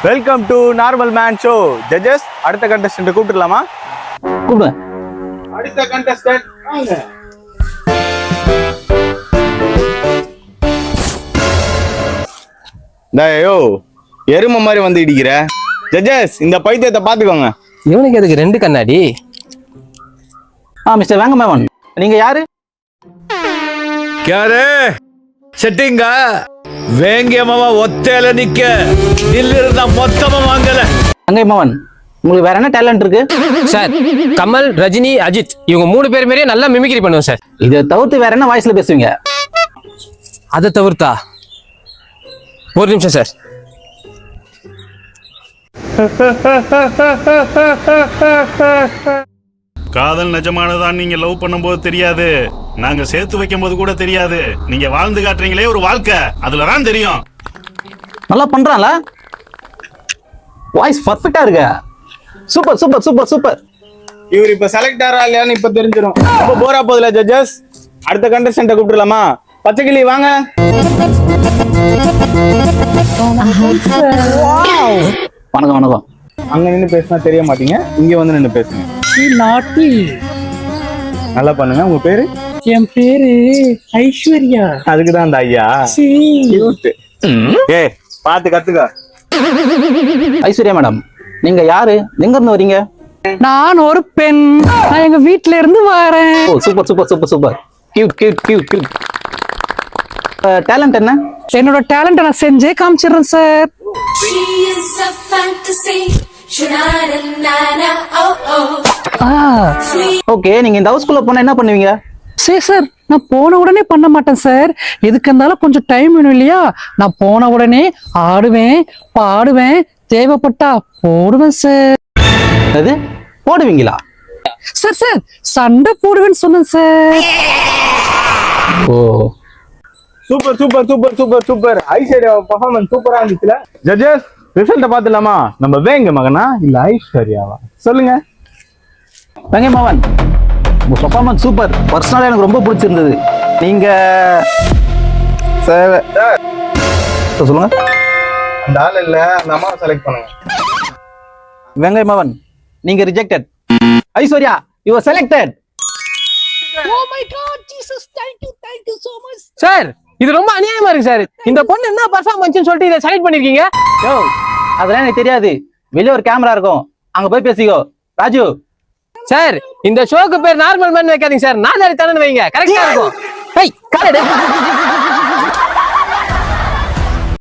Welcome to normal man show. Judges, அடுத்த contestant கூப்பிட்டுலாமா? கூப்பிடுங்க. அடுத்த கண்டஸ்டன்ட் வாங்க. டேயோ, எருமை மாதிரி வந்து இடிக்கிற. ஜட்ஜஸ், இந்த பைத்தியத்தை பாத்துக்கோங்க. இவனுக்கு எதுக்கு 2 கண்ணாடி? மிஸ்டர் வேங்க மேவன், நீங்க யாரு? யாரு? செட்டிங்கா வேங்கியமாவா ஒத்தையில நிக்க இல்ல மொத்தமா வாங்கல. அங்கே மவன், உங்களுக்கு வேற என்ன டேலண்ட் இருக்கு? சார், கமல், ரஜினி, அஜித் இவங்க 3 பேர் மாதிரியே நல்லா மிமிக்ரி பண்ணுவோம் சார். இதை தவிர்த்து வேற என்ன வாய்ஸ்ல பேசுவீங்க? அதை தவிர்த்தா ஒரு நிமிஷம் சார். காதல் நிஜமானதான் நீங்க லவ் பண்ணும்போது தெரியாது, நாங்க சேர்த்து வைக்கும் போது கூட தெரியாது. நீங்க வாழ்ந்து காட்டுறீங்களே ஒரு வாழ்க்கை, அதுலதான் தெரியும். நல்லா பண்றான்ல, வாய்ஸ் பர்ஃபெக்டா இருக்க. Super super super super. இவர் இப்ப செலக்ட் ஆறா இல்லையான்னு இப்ப தெரிஞ்சிடும். ரொம்ப போரா போதுல ஜட்ஜஸ். அடுத்த கண்டஸ்டன்ட் கூப்பிட்டுலாமா? பச்சைக்கிளி வாங்க. வணக்கம் வணக்கம். அங்க நின்னு பேசினா தெரிய மாட்டீங்க, இங்க வந்து நின்னு பேசுங்க. நல்லா பண்ணுங்க. உங்க பேரு? என் பேரு ஐஸ்வர்யா. அதுக்குதான் அந்த ஐயா. ஏ, பாத்து கத்துக்க. ஐஸ்வர்யா மேடம், நீங்க யாரு? எங்க இருந்து வரீங்க? நான் ஒரு பெண், நான் எங்க வீட்ல இருந்து வரேன். Oh, super super super super. Cute cute cute cute. Talent என்ன? என்னோட டேலண்ட் நான் செஞ்சே காமிச்சிடுறேன் சார். ஓகே, நீங்க இந்த ஹவுஸ்குள்ள போனா என்ன பண்ணுவீங்க? சரி சார், நான் போன உடனே பண்ண மாட்டேன் சார். எதுக்கு இருந்தாலும் கொஞ்சம் டைம் வேணும் இல்லையா? நான் போன உடனே ஆடுவேன், பாடுவேன், தேவைப்பட்டா போடுவேன் சார். அது போடுவீங்களா? சார் சார், சண்டை போடுவேன்னு சொன்னேன் sir. Oh, super super super super super. Aishwarya performance சூப்பரா இருந்துச்சுல. ஜட்ஜஸ், ரிசல்ட்ட பாத்துலாமா? நம்ம வேங்க மகனா இல்ல ஐஸ்வர்யாவா? சொல்லுங்க. வெங்கை மவன், உங்க பெர்ஃபார்மன்ஸ் சூப்பர். பர்சனலா எனக்கு ரொம்ப பிடிச்சிருந்தது. நீங்க சொல்லுங்க. அந்த ஆள் இல்ல, அந்த அம்மாவை செலக்ட் பண்ணுங்க. வெங்கை மவன், நீங்க rejected. Aishwarya, you are selected. Oh my God, Jesus, thank you so much. Sir, இது ரொம்ப அநியாயமா இருக்கு சார். இந்த பொண்ணு என்ன பர்ஃபார்மன்ஸ்னு சொல்லிட்டு இதை செலக்ட் பண்ணிருக்கீங்க. யோ, அதெல்லாம் எனக்கு தெரியாது. வெளியே ஒரு கேமரா இருக்கும், அங்க போய் பேசிக்கோ. ராஜு சார், இந்த ஷோக்கு பேர் நார்மல் மேன் வைக்காதீங்க சார். நாதாரி தானே வைங்க, கரெக்டா இருக்கும்.